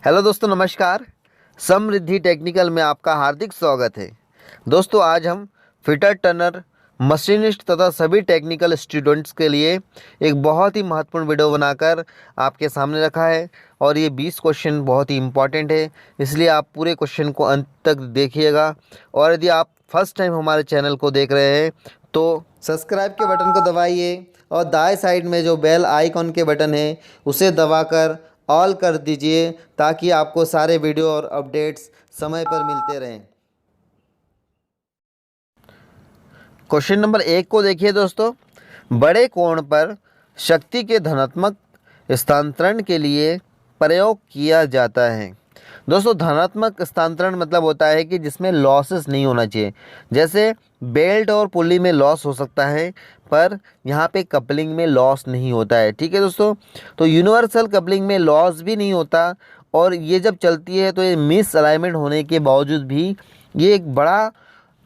Hello दोस्तों, नमस्कार। समृद्धि technical में आपका हार्दिक स्वागत है। दोस्तों, आज हम फिटर टर्नर, मशीनिस्ट तथा सभी टेक्निकल स्टूडेंट्स के लिए एक बहुत ही महत्वपूर्ण वीडियो बनाकर आपके सामने रखा है और ये 20 क्वेश्चन बहुत ही इम्पॉर्टेंट है, इसलिए आप पूरे क्वेश्चन को अंत तक देखिएगा। और यदि आप फर्स्ट टाइम हमारे चैनल को देख रहे हैं तो सब्सक्राइब के बटन को दबाइए और दाएं साइड में जो बेल आइकॉन के बटन है उसे दबाकर ऑल कर दीजिए ताकि आपको सारे वीडियो और अपडेट्स समय पर मिलते रहें। क्वेश्चन नंबर 1 को देखिए दोस्तों। बड़े कोण पर शक्ति के धनात्मक स्थानांतरण के लिए प्रयोग किया जाता है। दोस्तों, धनात्मक स्थानांतरण मतलब होता है कि जिसमें लॉसेस नहीं होना चाहिए। जैसे बेल्ट और पुली में लॉस हो सकता है, पर यहाँ पे कपलिंग में लॉस नहीं होता है। ठीक है दोस्तों, तो यूनिवर्सल कपलिंग में लॉस भी नहीं होता और ये जब चलती है तो ये मिस अलाइनमेंट होने के बावजूद भी ये एक बड़ा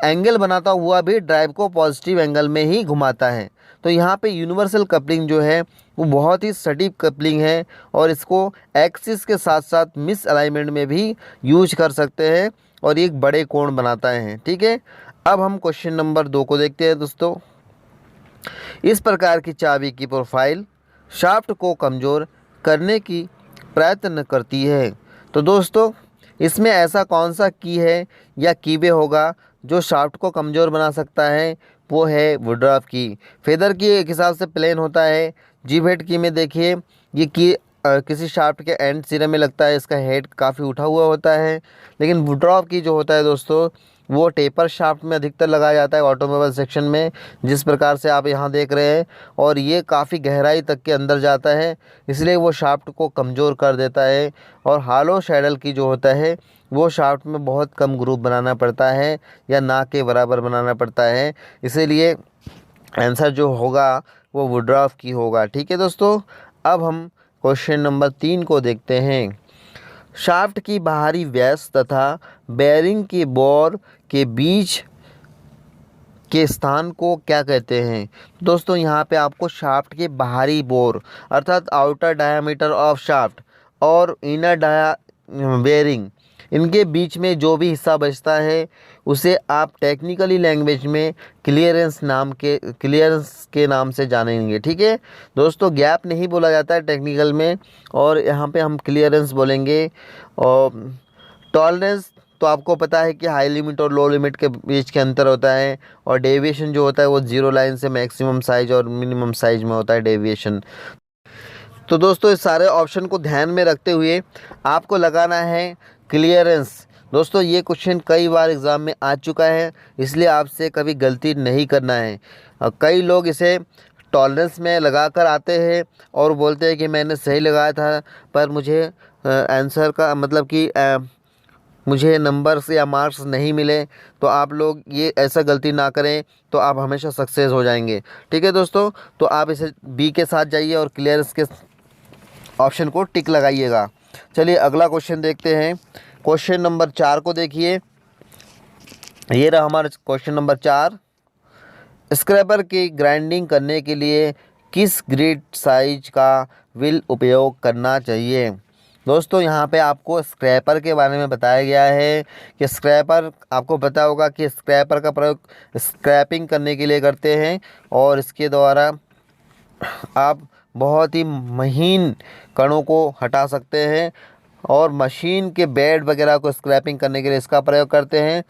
एंगल बनाता हुआ भी ड्राइव को पॉजिटिव एंगल में ही घुमाता है। तो यहाँ पे यूनिवर्सल कपलिंग जो है वो बहुत ही सटीक कपलिंग है और इसको एक्सिस के साथ साथ मिस अलाइनमेंट में भी यूज कर सकते हैं और ये एक बड़े कोण बनाता है। ठीक है, अब हम क्वेश्चन नंबर 2 को देखते हैं दोस्तों। इस प्रकार की चाबी की प्रोफाइल शाफ्ट को कमज़ोर करने की प्रयत्न करती है। तो दोस्तों, इसमें ऐसा कौन सा की है या कीवे होगा जो शाफ्ट को कमज़ोर बना सकता है? वो है वुडरॉफ की। फेदर की एक हिसाब से प्लेन होता है। जीव हेड की में देखिए, ये की किसी शाफ्ट के एंड सिरे में लगता है, इसका हेड काफ़ी उठा हुआ होता है। लेकिन वुडरॉफ की जो होता है दोस्तों, वो टेपर शाफ्ट में अधिकतर लगाया जाता है ऑटोमोबाइल सेक्शन में, जिस प्रकार से आप यहाँ देख रहे हैं। और ये काफ़ी गहराई तक के अंदर जाता है, इसलिए वो शाफ्ट को कमज़ोर कर देता है। और हालो शैडल की जो होता है वो शाफ्ट में बहुत कम ग्रूव बनाना पड़ता है या ना के बराबर बनाना पड़ता है, इसीलिए आंसर जो होगा वो वुडरॉफ की होगा। ठीक है दोस्तों, अब हम क्वेश्चन नंबर 3 को देखते हैं। शाफ्ट की बाहरी व्यास तथा बेरिंग के बोर के बीच के स्थान को क्या कहते हैं? दोस्तों, यहाँ पे आपको शाफ्ट के बाहरी बोर अर्थात आउटर डायामीटर ऑफ शाफ्ट और इनर बेरिंग, इनके बीच में जो भी हिस्सा बचता है उसे आप टेक्निकली लैंग्वेज में क्लियरेंस के नाम से जानेंगे। ठीक है दोस्तों, गैप नहीं बोला जाता है टेक्निकल में, और यहाँ पे हम क्लियरेंस बोलेंगे। और टॉलरेंस तो आपको पता है कि हाई लिमिट और लो लिमिट के बीच के अंतर होता है, और डेविएशन जो होता है वो जीरो लाइन से मैक्सिमम साइज और मिनिमम साइज में होता है डेविएशन। तो दोस्तों, इस सारे ऑप्शन को ध्यान में रखते हुए आपको लगाना है क्लियरेंस। दोस्तों, ये क्वेश्चन कई बार एग्ज़ाम में आ चुका है, इसलिए आपसे कभी गलती नहीं करना है। कई लोग इसे टॉलरेंस में लगा कर आते हैं और बोलते हैं कि मैंने सही लगाया था, पर मुझे आंसर का मतलब कि मुझे नंबर्स या मार्क्स नहीं मिले। तो आप लोग ये ऐसा गलती ना करें, तो आप हमेशा सक्सेस हो जाएंगे। ठीक है दोस्तों, तो आप इसे बी के साथ जाइए और क्लियरेंस के ऑप्शन को टिक लगाइएगा। चलिए अगला क्वेश्चन देखते हैं। क्वेश्चन नंबर 4 को देखिए। ये रहा हमारा क्वेश्चन नंबर 4। स्क्रैपर की ग्राइंडिंग करने के लिए किस ग्रिड साइज का व्हील उपयोग करना चाहिए? दोस्तों, यहाँ पे आपको स्क्रैपर के बारे में बताया गया है कि स्क्रैपर, आपको पता होगा कि स्क्रैपर का प्रयोग स्क्रैपिंग करने के लिए करते हैं और इसके द्वारा आप बहुत ही महीन कणों को हटा सकते हैं, और मशीन के बेड वगैरह को स्क्रैपिंग करने के लिए इसका प्रयोग करते हैं।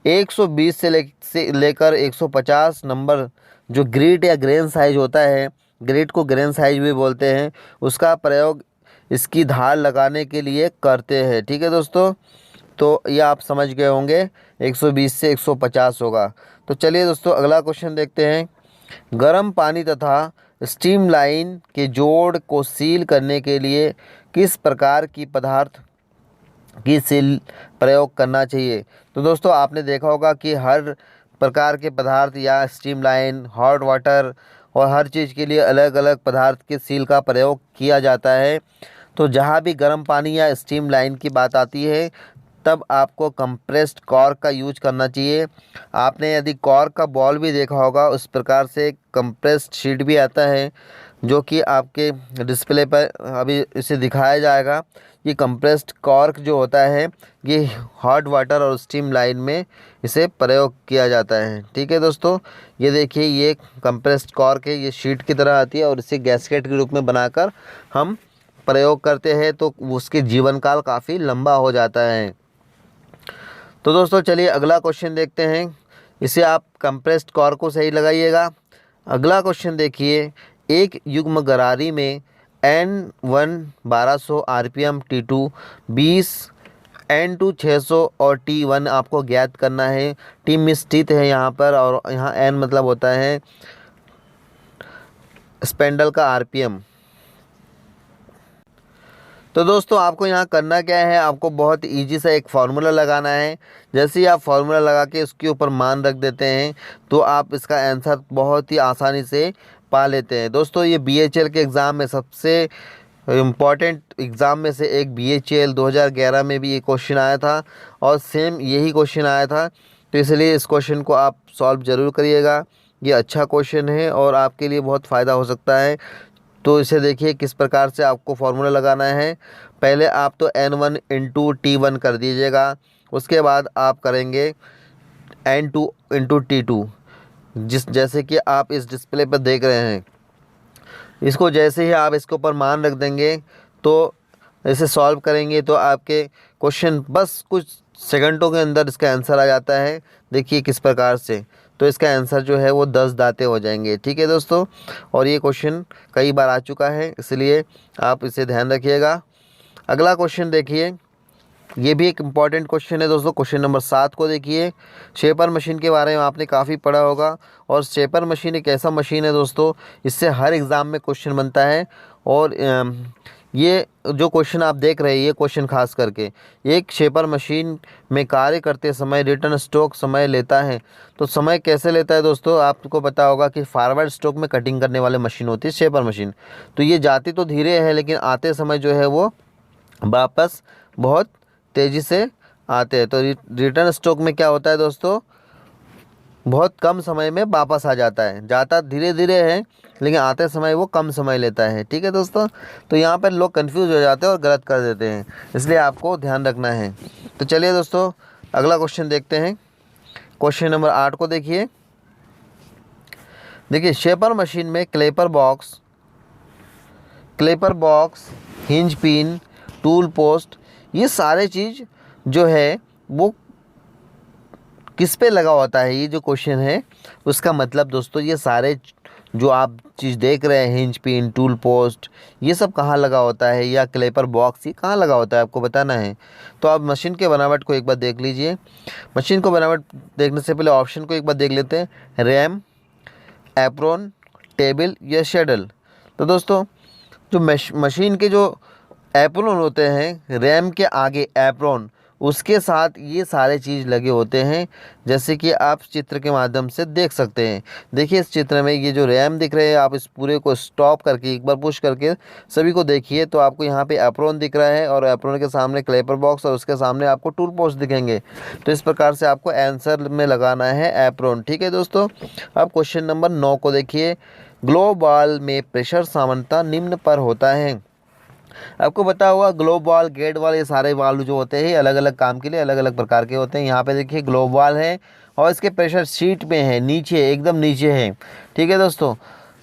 120 से लेकर 150 नंबर जो ग्रिड या ग्रेन साइज होता है, ग्रिड को ग्रेन साइज भी बोलते हैं, उसका प्रयोग इसकी धार लगाने के लिए करते हैं। ठीक है दोस्तों, तो ये आप समझ गए होंगे 120 से 150 होगा। तो चलिए दोस्तों अगला क्वेश्चन देखते हैं। गर्म पानी तथा स्टीम लाइन के जोड़ को सील करने के लिए किस प्रकार की पदार्थ की सील प्रयोग करना चाहिए? तो दोस्तों, आपने देखा होगा कि हर प्रकार के पदार्थ या स्टीम लाइन, हॉट वाटर और हर चीज़ के लिए अलग अलग पदार्थ के सील का प्रयोग किया जाता है। तो जहाँ भी गर्म पानी या स्टीम लाइन की बात आती है तब आपको कंप्रेस्ड कॉर्क का यूज करना चाहिए। आपने यदि कॉर्क का बॉल भी देखा होगा, उस प्रकार से कंप्रेस्ड शीट भी आता है जो कि आपके डिस्प्ले पर अभी इसे दिखाया जाएगा। ये कंप्रेस्ड कॉर्क जो होता है ये हॉट वाटर और स्टीम लाइन में इसे प्रयोग किया जाता है। ठीक है दोस्तों, ये देखिए ये कंप्रेस्ड कॉर्क है, ये शीट की तरह आती है और इसे गैस्केट के रूप में बनाकर हम प्रयोग करते हैं तो उसके जीवन काल काफ़ी लंबा हो जाता है। तो दोस्तों चलिए अगला क्वेश्चन देखते हैं, इसे आप कंप्रेस्ड कॉर्क को सही लगाइएगा। अगला क्वेश्चन देखिए, एक युग्म गरारी में N1 1200 RPM, T2 20, N2 600 और T1 आपको ज्ञात करना है। टी मिश्रित है यहाँ पर और यहाँ N मतलब होता है स्पेंडल का RPM। तो दोस्तों आपको यहाँ करना क्या है, आपको बहुत इजी सा एक फार्मूला लगाना है। जैसे ही आप फार्मूला लगा के उसके ऊपर मान रख देते हैं तो आप इसका आंसर बहुत ही आसानी से पा लेते हैं। दोस्तों ये BHL के एग्ज़ाम में सबसे इम्पॉर्टेंट एग्ज़ाम में से एक BHL 2011 में भी ये क्वेश्चन आया था और सेम यही क्वेश्चन आया था। तो इसलिए इस क्वेश्चन को आप सॉल्व ज़रूर करिएगा, ये अच्छा क्वेश्चन है और आपके लिए बहुत फ़ायदा हो सकता है। तो इसे देखिए किस प्रकार से आपको फार्मूला लगाना है। पहले आप तो N1 इंटू T1 कर दीजिएगा, उसके बाद आप करेंगे N2 इंटू T2, जैसे कि आप इस डिस्प्ले पर देख रहे हैं। इसको जैसे ही आप इसके ऊपर मान रख देंगे तो इसे सॉल्व करेंगे तो आपके क्वेश्चन बस कुछ सेकंडों के अंदर इसका आंसर आ जाता है। देखिए किस प्रकार से, तो इसका आंसर जो है वो 10 दाते हो जाएंगे। ठीक है दोस्तों, और ये क्वेश्चन कई बार आ चुका है इसलिए आप इसे ध्यान रखिएगा। अगला क्वेश्चन देखिए, ये भी एक इम्पॉर्टेंट क्वेश्चन है दोस्तों। क्वेश्चन नंबर 7 को देखिए, शेपर मशीन के बारे में आपने काफ़ी पढ़ा होगा और शेपर मशीन एक ऐसा मशीन है दोस्तों, इससे हर एग्ज़ाम में क्वेश्चन बनता है। और ये जो क्वेश्चन आप देख रहे हैं, ये क्वेश्चन खास करके एक शेपर मशीन में कार्य करते समय रिटर्न स्ट्रोक समय लेता है। तो समय कैसे लेता है दोस्तों, आपको पता होगा कि फॉरवर्ड स्ट्रोक में कटिंग करने वाली मशीन होती है शेपर मशीन। तो ये जाती तो धीरे है लेकिन आते समय जो है वो वापस बहुत तेज़ी से आते हैं। तो रिटर्न स्ट्रोक में क्या होता है दोस्तों, बहुत कम समय में वापस आ जाता है। जाता धीरे धीरे है लेकिन आते समय वो कम समय लेता है। ठीक है दोस्तों, तो यहाँ पर लोग कंफ्यूज हो जाते हैं और गलत कर देते हैं, इसलिए आपको ध्यान रखना है। तो चलिए दोस्तों अगला क्वेश्चन देखते हैं। क्वेश्चन नंबर 8 को देखिए, शेपर मशीन में clapper box, hinge pin, tool post, ये सारे चीज़ जो है वो किस पे लगा होता है, ये जो क्वेश्चन है उसका मतलब दोस्तों ये सारे जो आप चीज़ देख रहे हैं, हिंज पिन, टूल पोस्ट, ये सब कहाँ लगा होता है, या क्लेपर बॉक्स ये कहाँ लगा होता है आपको बताना है। तो आप मशीन के बनावट को एक बार देख लीजिए। मशीन को बनावट देखने से पहले ऑप्शन को एक बार देख लेते हैं, रैम, एप्रोन, टेबल या शेडल। तो दोस्तों जो मशीन के जो एप्रोन होते हैं, रैम के आगे एप्रोन, उसके साथ ये सारे चीज़ लगे होते हैं, जैसे कि आप चित्र के माध्यम से देख सकते हैं। देखिए इस चित्र में ये जो रैम दिख रहे हैं, आप इस पूरे को स्टॉप करके एक बार पुश करके सभी को देखिए तो आपको यहाँ पे एप्रोन दिख रहा है और एप्रोन के सामने क्लेपर बॉक्स और उसके सामने आपको टूल पोस्ट दिखेंगे। तो इस प्रकार से आपको आंसर में लगाना है एप्रोन। ठीक है दोस्तों, अब क्वेश्चन नंबर 9 को देखिए, ग्लोब बॉल में प्रेशर सामान्यतः निम्न पर होता है। आपको पता होगा ग्लोब बॉल, गेट बॉल, ये सारे बॉल जो होते हैं अलग अलग काम के लिए अलग अलग प्रकार के होते हैं। यहाँ पे देखिए ग्लोब बॉल है और इसके प्रेशर शीट में है, नीचे एकदम नीचे है। ठीक है दोस्तों,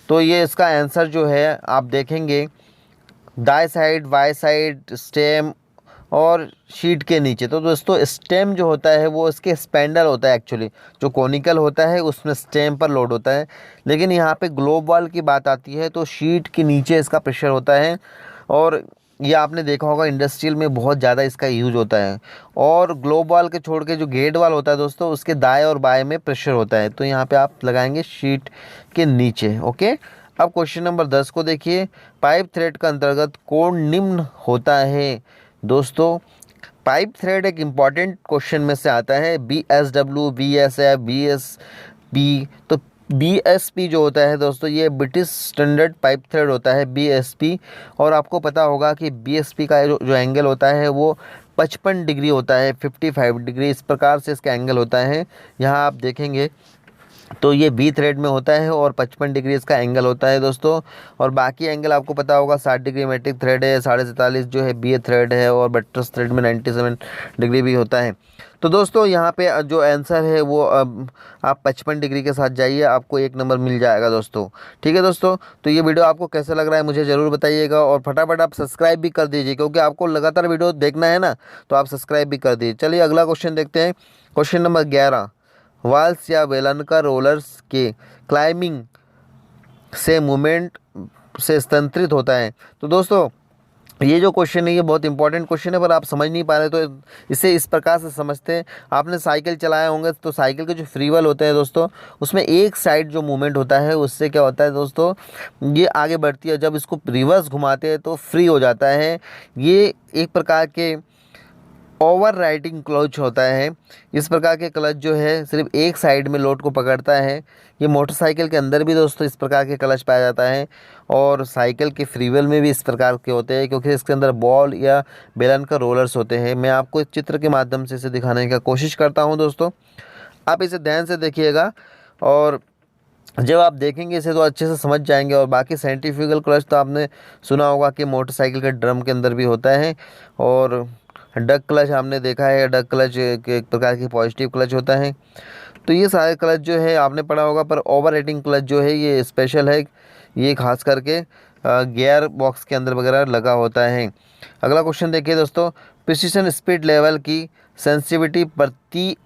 तो ये इसका आंसर जो है आप देखेंगे दाएं साइड, बाएं साइड, स्टेम और शीट के नीचे। तो दोस्तों स्टेम जो होता है वो इसके स्पेंडल होता है, एक्चुअली जो कॉनिकल होता है उसमें स्टेम पर लोड होता है। लेकिन यहाँ पे ग्लोब बॉल की बात आती है तो शीट के नीचे इसका प्रेशर होता है और ये आपने देखा होगा इंडस्ट्रियल में बहुत ज़्यादा इसका यूज होता है। और ग्लोब बॉल के छोड़ के जो गेट बॉल होता है दोस्तों, उसके दाएं और बाएं में प्रेशर होता है। तो यहाँ पे आप लगाएंगे शीट के नीचे। ओके, अब क्वेश्चन नंबर 10 को देखिए, पाइप थ्रेड का अंतर्गत कोण निम्न होता है। दोस्तों पाइप थ्रेड एक इम्पॉर्टेंट क्वेश्चन में से आता है, BSW, BSF, BSP। तो BSP जो होता है दोस्तों, ये ब्रिटिश स्टैंडर्ड पाइप थ्रेड होता है BSP। और आपको पता होगा कि BSP का जो एंगल होता है वो 55 डिग्री होता है, 55 डिग्री, इस प्रकार से इसका एंगल होता है। यहाँ आप देखेंगे तो ये बी थ्रेड में होता है और 55 डिग्री इसका एंगल होता है दोस्तों। और बाकी एंगल आपको पता होगा, 60 डिग्री मैट्रिक थ्रेड है, 47.5 जो है बी थ्रेड है, और बट्रस थ्रेड में 97 डिग्री भी होता है। तो दोस्तों यहाँ पे जो आंसर है वो आप 55 डिग्री के साथ जाइए, आपको 1 नंबर मिल जाएगा दोस्तों। ठीक है दोस्तों, तो ये वीडियो आपको कैसा लग रहा है मुझे ज़रूर बताइएगा, और फटाफट आप सब्सक्राइब भी कर दीजिए, क्योंकि आपको लगातार वीडियो देखना है ना, तो आप सब्सक्राइब भी कर दीजिए। चलिए अगला क्वेश्चन देखते हैं। क्वेश्चन नंबर 11, वाल्स या बेलनका रोलर्स के क्लाइंबिंग से मूवमेंट से स्थानांतरित होता है। तो दोस्तों ये जो क्वेश्चन है ये बहुत इंपॉर्टेंट क्वेश्चन है, पर आप समझ नहीं पा रहे तो इसे इस प्रकार से समझते हैं। आपने साइकिल चलाए होंगे तो साइकिल के जो फ्री व्हील होते हैं दोस्तों, उसमें एक साइड जो मूवमेंट होता है उससे क्या होता है दोस्तों, ये आगे बढ़ती है। जब इसको रिवर्स घुमाते हैं तो फ्री हो जाता है। ये एक प्रकार के ओवर राइडिंग क्लच होता है। इस प्रकार के क्लच जो है सिर्फ एक साइड में लोड को पकड़ता है। ये मोटरसाइकिल के अंदर भी दोस्तों इस प्रकार के क्लच पाया जाता है, और साइकिल के फ्री व्हील में भी इस प्रकार के होते हैं, क्योंकि इसके अंदर बॉल या बेलन का रोलर्स होते हैं। मैं आपको इस चित्र के माध्यम से इसे दिखाने की कोशिश करता हूँ दोस्तों, आप इसे ध्यान से देखिएगा, और जब आप देखेंगे इसे तो अच्छे से समझ जाएंगे। और बाकी सेंट्रीफ्यूगल क्लच तो आपने सुना होगा कि मोटरसाइकिल के ड्रम के अंदर भी होता है, और डक क्लच आपने देखा है, डक क्लच एक प्रकार की पॉजिटिव क्लच होता है। तो ये सारे क्लच जो है आपने पढ़ा होगा, पर ओवर राइडिंग क्लच जो है ये स्पेशल है, ये खास करके गियर बॉक्स के अंदर वगैरह लगा होता है। अगला क्वेश्चन देखिए दोस्तों, प्रिसिशन स्पीड लेवल की सेंसिटिविटी प्रति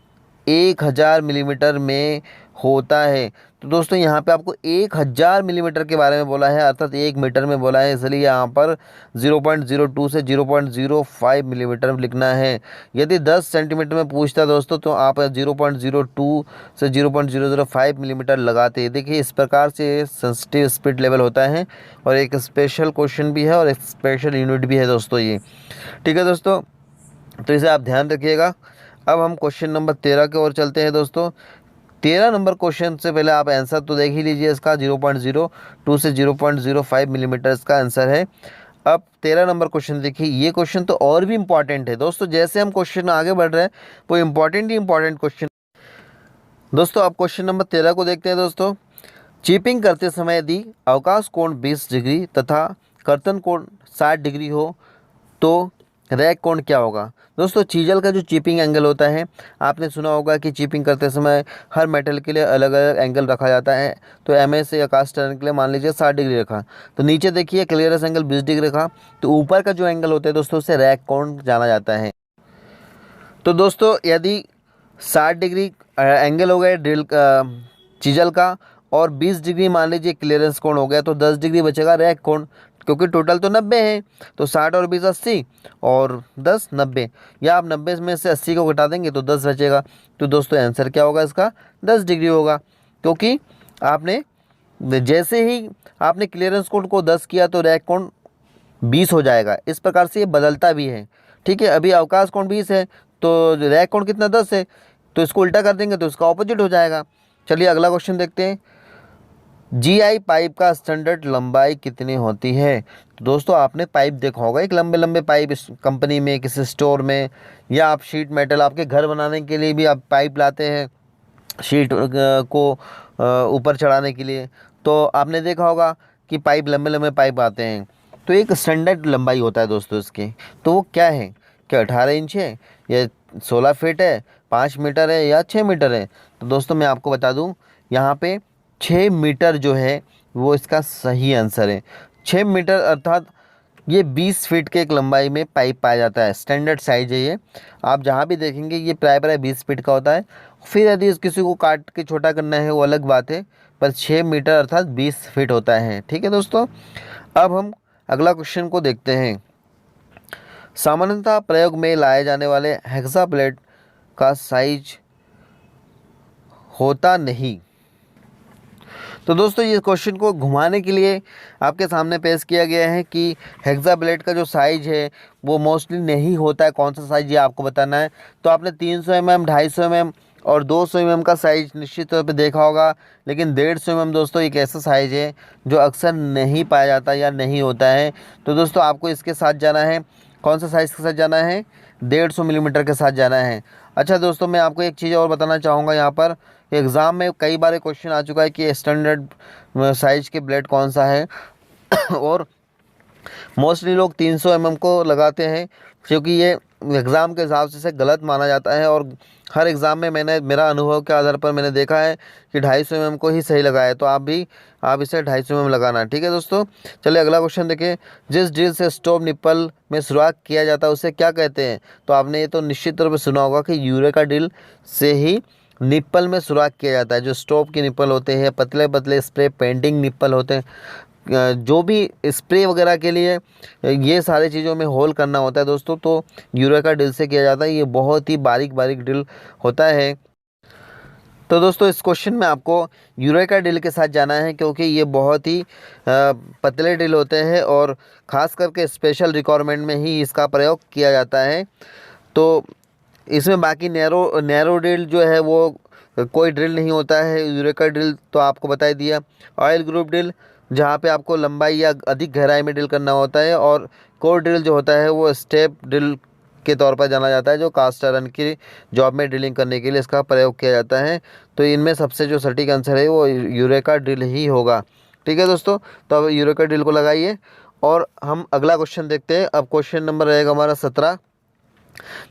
1000 मिलीमीटर में होता है। तो दोस्तों यहाँ पे आपको 1000 मिलीमीटर के बारे में बोला है, अर्थात 1 मीटर में बोला है, इसलिए यहाँ पर 0.02 से 0.05 मिलीमीटर लिखना है। यदि 10 सेंटीमीटर में पूछता दोस्तों तो आप 0.02 से 0.005 मिलीमीटर लगाते। देखिए इस प्रकार से सेंसिटिव स्पीड लेवल होता है, और एक स्पेशल क्वेश्चन भी है और एक स्पेशल यूनिट भी है दोस्तों ये। ठीक है दोस्तों, तो इसे आप ध्यान रखिएगा। अब हम क्वेश्चन नंबर 13 की ओर चलते हैं दोस्तों। 13 नंबर क्वेश्चन से पहले आप आंसर तो देख ही लीजिए, इसका 0.02 से 0.05 मिलीमीटर इसका आंसर है। अब 13 नंबर क्वेश्चन देखिए, ये क्वेश्चन तो और भी इम्पॉर्टेंट है दोस्तों। जैसे हम क्वेश्चन आगे बढ़ रहे हैं वो इम्पॉर्टेंट ही इम्पॉर्टेंट क्वेश्चन दोस्तों। अब क्वेश्चन नंबर 13 को देखते हैं दोस्तों। चीपिंग करते समय यदि अवकाश कोण 20 डिग्री तथा कर्तन कोण 60 डिग्री हो तो रैक कोण क्या होगा। दोस्तों चीजल का जो चिपिंग एंगल होता है, आपने सुना होगा कि चिपिंग करते समय हर मेटल के लिए अलग अलग एंगल रखा जाता है। तो एमएस या कास्ट आयरन के लिए मान लीजिए 60 डिग्री रखा, तो नीचे देखिए क्लियरेंस एंगल 20 डिग्री रखा, तो ऊपर का जो एंगल होता है दोस्तों उसे रैक कोण जाना जाता है। तो दोस्तों यदि 60 डिग्री एंगल हो गए ड्रिल चीजल का, और 20 डिग्री मान लीजिए क्लियरेंस कोण हो गया, तो 10 डिग्री बचेगा रैक कोण, क्योंकि टोटल तो 90 है। तो 60 और 20 80 और 10 90, या आप 90 में से 80 को घटा देंगे तो 10 बचेगा। तो दोस्तों आंसर क्या होगा इसका, 10 डिग्री होगा, क्योंकि आपने जैसे ही आपने क्लियरेंस कोण को 10 किया तो रैक कोण 20 हो जाएगा। इस प्रकार से ये बदलता भी है। ठीक है, अभी अवकाश कोण 20 है तो रैक कोण कितना 10 है, तो इसको उल्टा कर देंगे तो इसका ऑपोजिट हो जाएगा। चलिए अगला क्वेश्चन देखते हैं। जीआई पाइप का स्टैंडर्ड लंबाई कितनी होती है। तो दोस्तों आपने पाइप देखा होगा, एक लंबे लंबे पाइप इस कंपनी में, किसी स्टोर में, या आप शीट मेटल आपके घर बनाने के लिए भी आप पाइप लाते हैं शीट को ऊपर चढ़ाने के लिए। तो आपने देखा होगा कि पाइप लंबे लंबे पाइप आते हैं, तो एक स्टैंडर्ड लंबाई होता है दोस्तों इसकी। तो वो क्या है, क्या 18 इंच है, या 16 फीट है, 5 मीटर है, या 6 मीटर है। तो दोस्तों मैं आपको बता दूं, यहाँ पे 6 मीटर जो है वो इसका सही आंसर है। 6 मीटर अर्थात ये 20 फीट के एक लंबाई में पाइप पाया जाता है, स्टैंडर्ड साइज है ये। आप जहाँ भी देखेंगे ये प्राय 20 फीट का होता है। फिर यदि किसी को काट के छोटा करना है वो अलग बात है, पर 6 मीटर अर्थात 20 फीट होता है। ठीक है दोस्तों, अब हम अगला क्वेश्चन को देखते हैं। सामान्यतः प्रयोग में लाए जाने वाले हेक्सा प्लेट का साइज होता नहीं। तो दोस्तों ये क्वेश्चन को घुमाने के लिए आपके सामने पेश किया गया है कि हेक्सा ब्लेड का जो साइज है वो मोस्टली नहीं होता है। कौन सा साइज ये आपको बताना है। तो आपने 300 mm, 250 mm और 200 mm का साइज निश्चित तौर पे देखा होगा, लेकिन 150 mm दोस्तों एक ऐसा साइज है जो अक्सर नहीं पाया जाता या नहीं होता है। तो दोस्तों आपको इसके साथ जाना है कौन सा साइज़ के साथ जाना है, 150 मिलीमीटर के साथ जाना है। अच्छा दोस्तों, मैं आपको एक चीज़ और बताना चाहूँगा यहाँ पर, एग्ज़ाम में कई बार क्वेश्चन आ चुका है कि स्टैंडर्ड साइज़ के ब्लेड कौन सा है और मोस्टली लोग 300 mm को लगाते हैं, क्योंकि ये एग्ज़ाम के हिसाब से गलत माना जाता है। और हर एग्ज़ाम में मैंने, मेरा अनुभव के आधार पर मैंने देखा है कि 250 mm को ही सही लगाया है। तो आप इसे 250 mm लगाना, ठीक है दोस्तों। चलिए अगला क्वेश्चन देखें। जिस ड्रिल से स्टोव निप्पल में सुराख किया जाता है उसे क्या कहते हैं? तो आपने ये तो निश्चित तौर पर सुना होगा कि यूरेका ड्रिल से ही निप्पल में सुराख किया जाता है। जो स्टोव के निप्पल होते हैं, पतले पतले स्प्रे पेंटिंग निप्पल होते हैं, जो भी स्प्रे वगैरह के लिए ये सारी चीज़ों में होल करना होता है दोस्तों, तो यूरेका ड्रिल से किया जाता है। ये बहुत ही बारीक बारीक ड्रिल होता है। तो दोस्तों इस क्वेश्चन में आपको यूरेका ड्रिल के साथ जाना है, क्योंकि ये बहुत ही पतले ड्रिल होते हैं और ख़ास करके स्पेशल रिक्वायरमेंट में ही इसका प्रयोग किया जाता है। तो इसमें बाकी नैरो ड्रिल जो है वो कोई ड्रिल नहीं होता है। यूरेका ड्रिल तो आपको बता ही दिया। ऑयल ग्रुप ड्रिल, जहाँ पे आपको लंबाई या अधिक गहराई में ड्रिल करना होता है। और कोर ड्रिल जो होता है वो स्टेप ड्रिल के तौर पर जाना जाता है, जो कास्ट आयरन की जॉब में ड्रिलिंग करने के लिए इसका प्रयोग किया जाता है। तो इनमें सबसे जो सटीक आंसर है वो यूरेका ड्रिल ही होगा, ठीक है दोस्तों। तो अब यूरेका ड्रिल को लगाइए और हम अगला क्वेश्चन देखते हैं। अब क्वेश्चन नंबर रहेगा हमारा 17।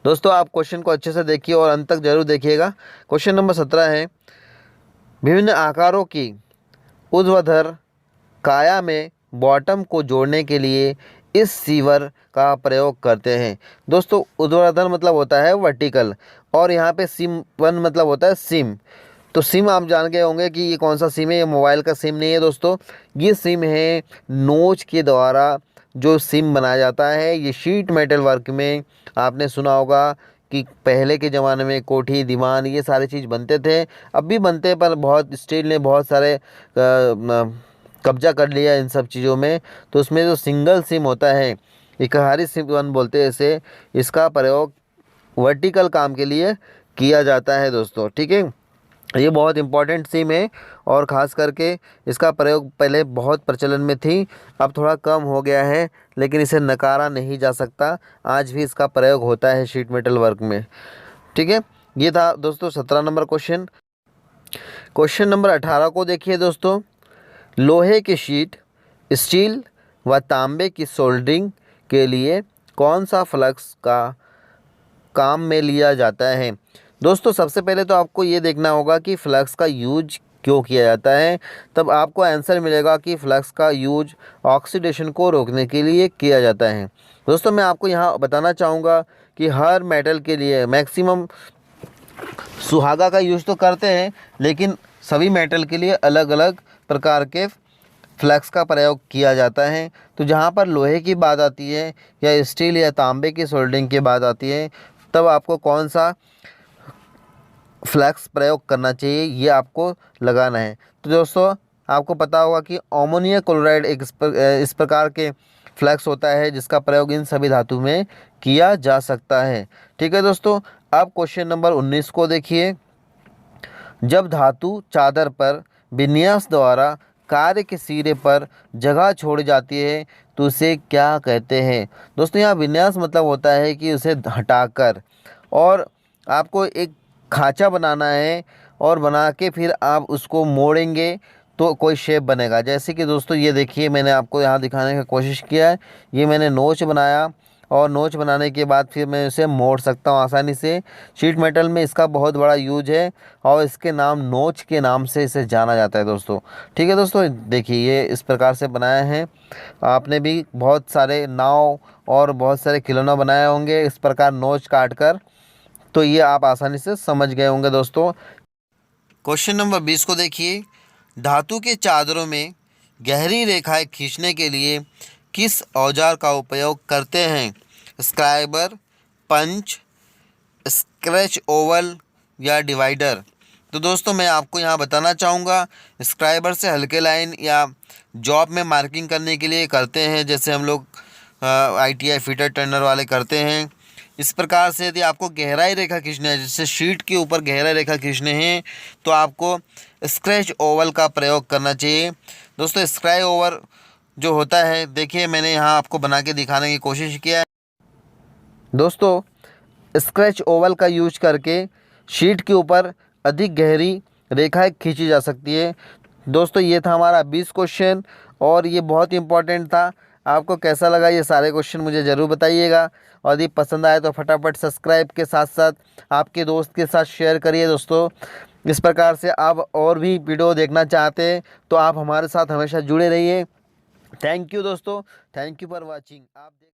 दोस्तों आप क्वेश्चन को अच्छे से देखिए और अंत तक जरूर देखिएगा। क्वेश्चन नंबर 17 है, विभिन्न आकारों की ऊर्ध्वाधर काया में बॉटम को जोड़ने के लिए इस सीवर का प्रयोग करते हैं। दोस्तों ऊर्ध्वाधर मतलब होता है वर्टिकल, और यहाँ पे सिम वन मतलब होता है सिम। तो सिम आप जान गए होंगे कि ये कौन सा सिम है। ये मोबाइल का सिम नहीं है दोस्तों, ये सिम है नोच के द्वारा जो सिम बनाया जाता है। ये शीट मेटल वर्क में आपने सुना होगा कि पहले के ज़माने में कोठी दीवान ये सारी चीज़ बनते थे, अब भी बनते हैं, पर बहुत स्टील ने बहुत सारे कब्जा कर लिया इन सब चीज़ों में। तो उसमें जो सिंगल सिम होता है, इकहारी सिम वन बोलते हैं इसे, इसका प्रयोग वर्टिकल काम के लिए किया जाता है दोस्तों, ठीक है। ये बहुत इंपॉर्टेंट सिम है और ख़ास करके इसका प्रयोग पहले बहुत प्रचलन में थी, अब थोड़ा कम हो गया है, लेकिन इसे नकारा नहीं जा सकता। आज भी इसका प्रयोग होता है शीट मेटल वर्क में, ठीक है। ये था दोस्तों 17 नंबर क्वेश्चन। क्वेश्चन नंबर 18 को देखिए दोस्तों। लोहे की शीट, स्टील व तांबे की सोल्डरिंग के लिए कौन सा फ्लक्स का काम में लिया जाता है? दोस्तों सबसे पहले तो आपको ये देखना होगा कि फ्लक्स का यूज क्यों किया जाता है, तब आपको आंसर मिलेगा कि फ्लक्स का यूज ऑक्सीडेशन को रोकने के लिए किया जाता है। दोस्तों मैं आपको यहाँ बताना चाहूँगा कि हर मेटल के लिए मैक्सिमम सुहागा का यूज तो करते हैं, लेकिन सभी मेटल के लिए अलग अलग प्रकार के फ्लक्स का प्रयोग किया जाता है। तो जहाँ पर लोहे की बात आती है या स्टील या तांबे की सोल्डरिंग की बात आती है, तब आपको कौन सा फ्लक्स प्रयोग करना चाहिए ये आपको लगाना है। तो दोस्तों आपको पता होगा कि अमोनियम क्लोराइड एक इस प्रकार के फ्लक्स होता है जिसका प्रयोग इन सभी धातु में किया जा सकता है, ठीक है दोस्तों। अब क्वेश्चन नंबर 19 को देखिए। जब धातु चादर पर विन्यास द्वारा कार्य के सिरे पर जगह छोड़ जाती है तो उसे क्या कहते हैं? दोस्तों यहाँ विन्यास मतलब होता है कि उसे हटाकर, और आपको एक खांचा बनाना है और बना के फिर आप उसको मोड़ेंगे तो कोई शेप बनेगा। जैसे कि दोस्तों ये देखिए, मैंने आपको यहाँ दिखाने की कोशिश किया है। ये मैंने नोच बनाया और नोच बनाने के बाद फिर मैं इसे मोड़ सकता हूँ आसानी से। शीट मेटल में इसका बहुत बड़ा यूज है और इसके नाम नोच के नाम से इसे जाना जाता है दोस्तों, ठीक है दोस्तों। देखिए ये इस प्रकार से बनाया है। आपने भी बहुत सारे नाव और बहुत सारे खिलौना बनाए होंगे इस प्रकार नोच काट कर, तो ये आप आसानी से समझ गए होंगे दोस्तों। क्वेश्चन नंबर 20 को देखिए। धातु के चादरों में गहरी रेखाएं खींचने के लिए किस औजार का उपयोग करते हैं? स्क्राइबर, पंच, स्क्रैच ओवल या डिवाइडर? तो दोस्तों मैं आपको यहाँ बताना चाहूँगा, स्क्राइबर से हल्के लाइन या जॉब में मार्किंग करने के लिए करते हैं, जैसे हम लोग ITI फिटर टर्नर वाले करते हैं। इस प्रकार से यदि आपको गहराई रेखा खींचना है, जैसे शीट के ऊपर गहराई रेखा खींचने हैं, तो आपको स्क्रैच ओवल का प्रयोग करना चाहिए दोस्तों। स्क्रैच ओवल जो होता है, देखिए मैंने यहाँ आपको बना के दिखाने की कोशिश किया है। दोस्तों स्क्रैच ओवल का यूज करके शीट के ऊपर अधिक गहरी रेखाएं खींची जा सकती है। दोस्तों ये था हमारा 20 क्वेश्चन और ये बहुत इंपॉर्टेंट था। आपको कैसा लगा ये सारे क्वेश्चन मुझे ज़रूर बताइएगा, और यदि पसंद आए तो फटाफट सब्सक्राइब के साथ साथ आपके दोस्त के साथ शेयर करिए। दोस्तों इस प्रकार से आप और भी वीडियो देखना चाहते हैं तो आप हमारे साथ हमेशा जुड़े रहिए। थैंक यू दोस्तों, थैंक यू फॉर वॉचिंग। आप